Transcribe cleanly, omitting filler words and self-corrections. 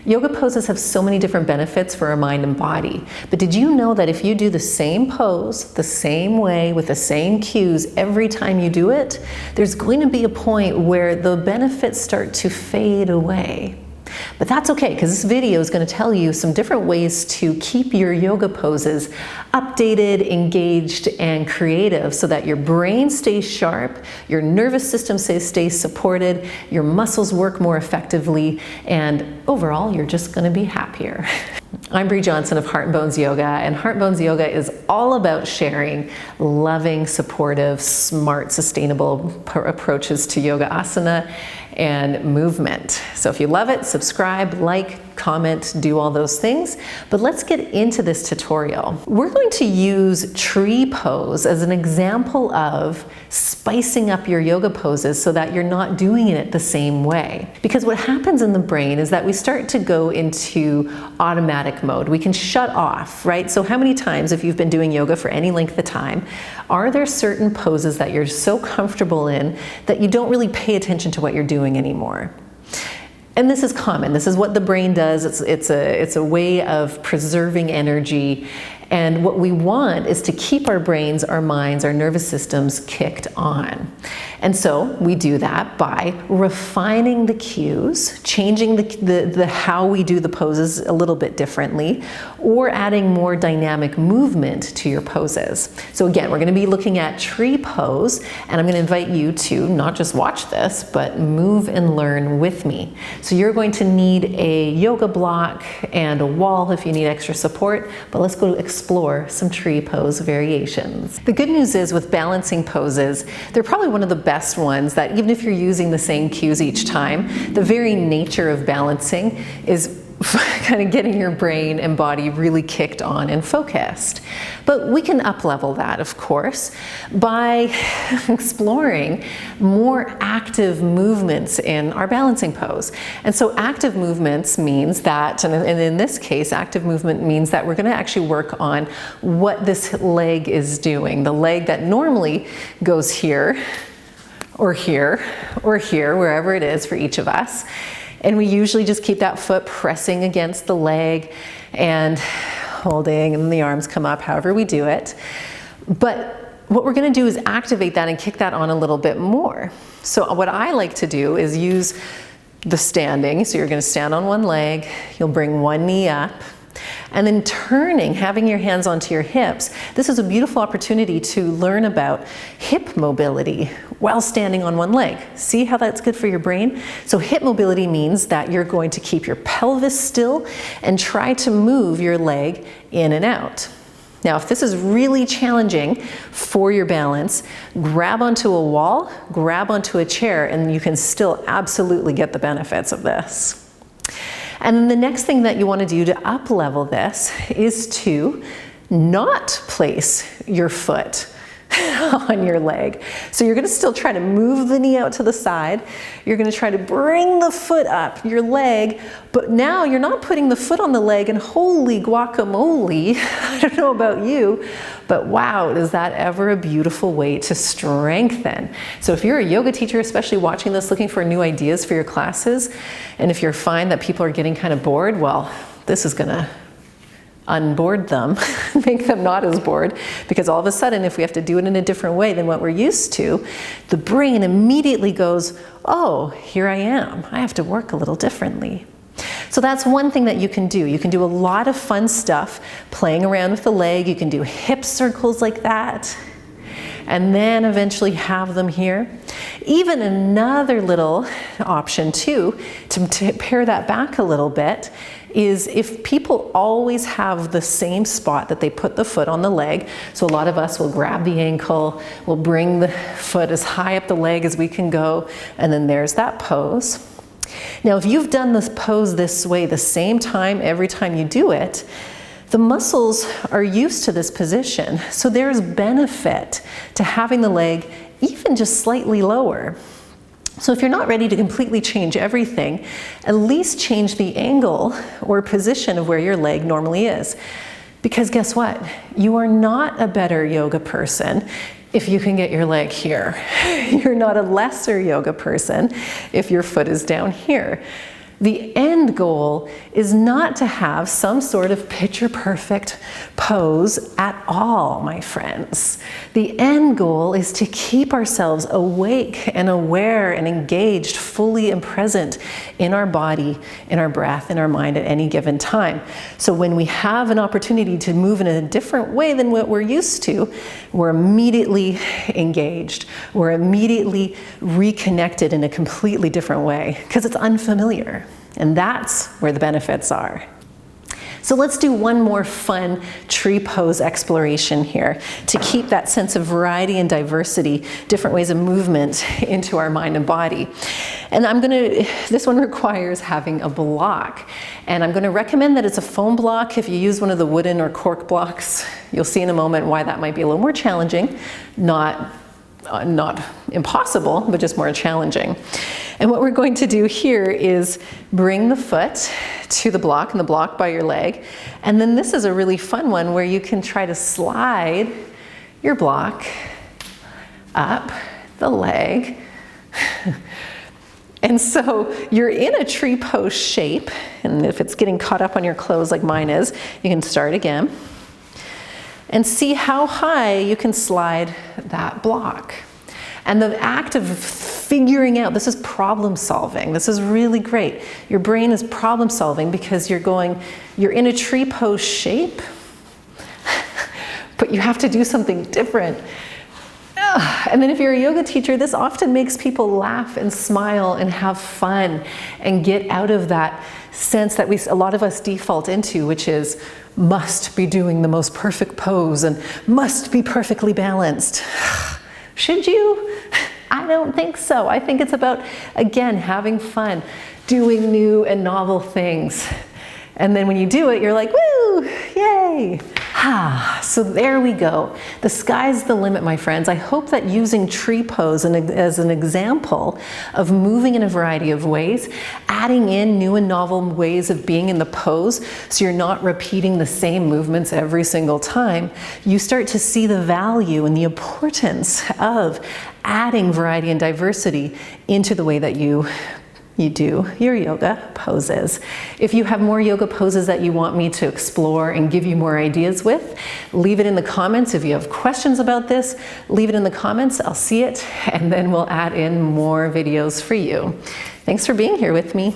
Yoga poses have so many different benefits for our mind and body. But did you know that if you do the same pose, the same way, with the same cues every time you do it, there's going to be a point where the benefits start to fade away. But that's okay, because this video is going to tell you some different ways to keep your yoga poses updated, engaged, and creative so that your brain stays sharp, your nervous system stays supported, your muscles work more effectively, and overall, you're just going to be happier. I'm Bree Johnson of Heart and Bones Yoga, and Heart and Bones Yoga is all about sharing loving, supportive, smart, sustainable approaches to yoga asana and movement. So if you love it, subscribe, like, comment, do all those things. But let's get into this tutorial. We're going to use tree pose as an example of spicing up your yoga poses so that you're not doing it the same way. Because what happens in the brain is that we start to go into automatic mode. We can shut off, right? So how many times, if you've been doing yoga for any length of time, are there certain poses that you're so comfortable in that you don't really pay attention to what you're doing anymore? And this is common. This is what the brain does. It's a way of preserving energy. And what we want is to keep our brains, our minds, our nervous systems kicked on. And so we do that by refining the cues, changing the how we do the poses a little bit differently, or adding more dynamic movement to your poses. So again, we're going to be looking at tree pose, and I'm going to invite you to not just watch this, but move and learn with me. So you're going to need a yoga block and a wall if you need extra support, but let's go explore some tree pose variations. The good news is with balancing poses, they're probably one of the best ones that even if you're using the same cues each time, the very nature of balancing is kind of getting your brain and body really kicked on and focused. But we can up-level that, of course, by exploring more active movements in our balancing pose. And so active movements means that, and in this case, active movement means that we're going to actually work on what this leg is doing. The leg that normally goes here, or here, or here, wherever it is for each of us. And we usually just keep that foot pressing against the leg and holding, and the arms come up, however we do it. But what we're going to do is activate that and kick that on a little bit more. So what I like to do is use the standing. So you're going to stand on one leg, you'll bring one knee up, and then turning, having your hands onto your hips. This is a beautiful opportunity to learn about hip mobility while standing on one leg. See how that's good for your brain? So hip mobility means that you're going to keep your pelvis still and try to move your leg in and out. Now, if this is really challenging for your balance, grab onto a wall, grab onto a chair, and you can still absolutely get the benefits of this. And then the next thing that you want to do to up-level this is to not place your foot on your leg. So you're going to still try to move the knee out to the side. You're going to try to bring the foot up, your leg, but now you're not putting the foot on the leg, and holy guacamole, I don't know about you, but wow, is that ever a beautiful way to strengthen. So if you're a yoga teacher, especially watching this, looking for new ideas for your classes, and if you're finding that people are getting kind of bored, well, this is going to unboard them, make them not as bored, because all of a sudden, if we have to do it in a different way than what we're used to, the brain immediately goes, oh, here I am. I have to work a little differently. So that's one thing that you can do. You can do a lot of fun stuff, playing around with the leg. You can do hip circles like that, and then eventually have them here. Even another little option too, to pare that back a little bit, is if people always have the same spot that they put the foot on the leg. So a lot of us will grab the ankle, we'll bring the foot as high up the leg as we can go, and then there's that pose. Now, if you've done this pose this way the same time every time you do it, the muscles are used to this position. So there's benefit to having the leg even just slightly lower. So if you're not ready to completely change everything, at least change the angle or position of where your leg normally is. Because guess what? You are not a better yoga person if you can get your leg here. You're not a lesser yoga person if your foot is down here. The end goal is not to have some sort of picture perfect pose at all, my friends. The end goal is to keep ourselves awake and aware and engaged, fully and present in our body, in our breath, in our mind at any given time. So when we have an opportunity to move in a different way than what we're used to, we're immediately engaged. We're immediately reconnected in a completely different way because it's unfamiliar. And that's where the benefits are. So let's do one more fun tree pose exploration here to keep that sense of variety and diversity, different ways of movement into our mind and body. And this one requires having a block. And I'm gonna recommend that it's a foam block. If you use one of the wooden or cork blocks, you'll see in a moment why that might be a little more challenging, not impossible, but just more challenging. And what we're going to do here is bring the foot to the block and the block by your leg. And then this is a really fun one where you can try to slide your block up the leg. And so you're in a tree pose shape. And if it's getting caught up on your clothes like mine is, you can start again. And see how high you can slide that block. And the act of figuring out, this is problem solving. This is really great. Your brain is problem solving because you're in a tree pose shape, but you have to do something different. And then if you're a yoga teacher, this often makes people laugh and smile and have fun and get out of that sense that a lot of us default into, which is must be doing the most perfect pose and must be perfectly balanced. Should you? I don't think so. I think it's about, again, having fun, doing new and novel things. And then when you do it, you're like, woo, yay. So there we go. The sky's the limit, my friends. I hope that using tree pose as an example of moving in a variety of ways, adding in new and novel ways of being in the pose, so you're not repeating the same movements every single time, you start to see the value and the importance of adding variety and diversity into the way that you do your yoga poses. If you have more yoga poses that you want me to explore and give you more ideas with, leave it in the comments. If you have questions about this, leave it in the comments. I'll see it, and then we'll add in more videos for you. Thanks for being here with me.